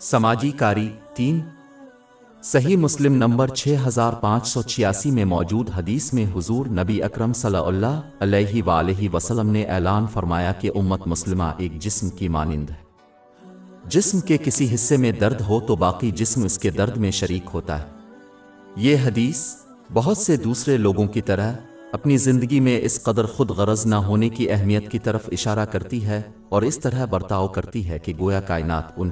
سماجی کاری 3 صحیح مسلم نمبر 6586 میں موجود حدیث میں حضور نبی اکرم صلی اللہ علیہ وآلہ وسلم نے اعلان فرمایا کہ امت مسلمہ ایک جسم کی مانند ہے۔ جسم کے کسی حصے میں درد ہو تو باقی جسم اس کے درد میں شریک ہوتا ہے۔ یہ حدیث بہت سے دوسرے لوگوں کی طرح اپنی زندگی میں اس قدر خود غرض نہ ہونے کی اہمیت کی طرف اشارہ کرتی ہے اور اس طرح برتاؤ کرتی ہے کہ گویا کائنات ان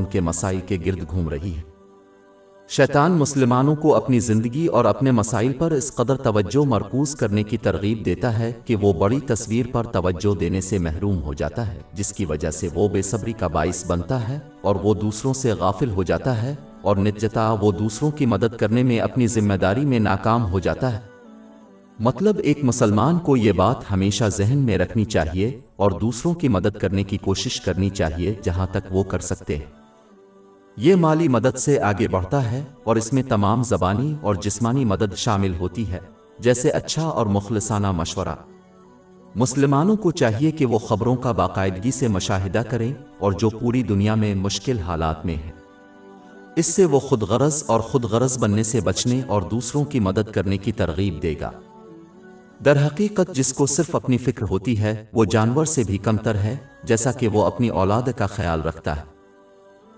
کے مسائل کے گرد گھوم رہی ہے۔ شیطان مسلمانوں کو اپنی زندگی اور اپنے مسائل پر اس قدر توجہ مرکوز کرنے کی ترغیب دیتا ہے کہ وہ بڑی تصویر پر توجہ دینے سے محروم ہو جاتا ہے، جس کی وجہ سے وہ بے صبری کا باعث بنتا ہے اور وہ دوسروں سے غافل ہو جاتا ہے اور نتیجتاً وہ دوسروں کی مدد کرنے میں اپنی ذمہ داری میں ناکام ہو جاتا ہے۔ مطلب ایک مسلمان کو یہ بات ہمیشہ ذہن میں رکھنی چاہیے اور دوسروں کی مدد کرنے کی کوشش کرنی چاہیے جہاں تک وہ کر سکتے ہیں۔ یہ مالی مدد سے آگے بڑھتا ہے اور اس میں تمام زبانی اور جسمانی مدد شامل ہوتی ہے، جیسے اچھا اور مخلصانہ مشورہ۔ مسلمانوں کو چاہیے کہ وہ خبروں کا باقاعدگی سے مشاہدہ کریں اور جو پوری دنیا میں مشکل حالات میں ہیں، اس سے وہ خود غرض بننے سے بچنے اور دوسروں کی مدد کرنے کی ترغیب دے گا۔ در حقیقت جس کو صرف اپنی فکر ہوتی ہے وہ جانور سے بھی کمتر ہے، جیسا کہ وہ اپنی اولاد کا خیال رکھتا ہے۔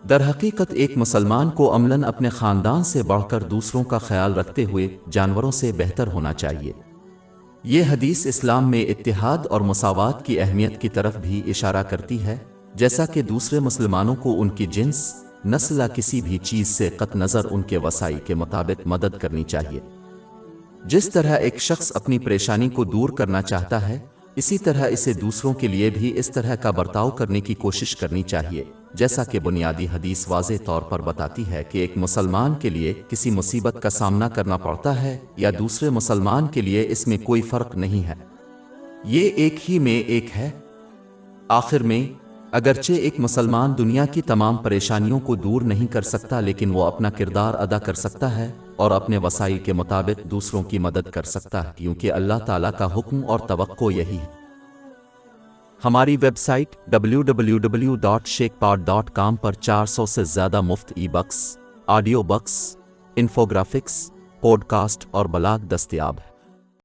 در حقیقت ایک مسلمان کو عملاً اپنے خاندان سے بڑھ کر دوسروں کا خیال رکھتے ہوئے جانوروں سے بہتر ہونا چاہیے۔ یہ حدیث اسلام میں اتحاد اور مساوات کی اہمیت کی طرف بھی اشارہ کرتی ہے، جیسا کہ دوسرے مسلمانوں کو ان کی جنس، نسل یا کسی بھی چیز سے قطع نظر ان کے وسائل کے مطابق مدد کرنی چاہیے۔ جس طرح ایک شخص اپنی پریشانی کو دور کرنا چاہتا ہے، اسی طرح اسے دوسروں کے لیے بھی اس طرح کا برتاؤ کرنے کی کوشش کرنی چاہیے، جیسا کہ بنیادی حدیث واضح طور پر بتاتی ہے کہ ایک مسلمان کے لیے کسی مصیبت کا سامنا کرنا پڑتا ہے یا دوسرے مسلمان کے لیے اس میں کوئی فرق نہیں ہے، یہ ایک ہی میں ایک ہے۔ آخر میں اگرچہ ایک مسلمان دنیا کی تمام پریشانیوں کو دور نہیں کر سکتا، لیکن وہ اپنا کردار ادا کر سکتا ہے اور اپنے وسائل کے مطابق دوسروں کی مدد کر سکتا ہے، کیونکہ اللہ تعالیٰ کا حکم اور توقع یہی ہے۔ ہماری ویب سائٹ www.sheikhpod.com پر 400 سے زیادہ مفت e books, audio books, infographics, podcast اور بلاگ دستیاب ہے۔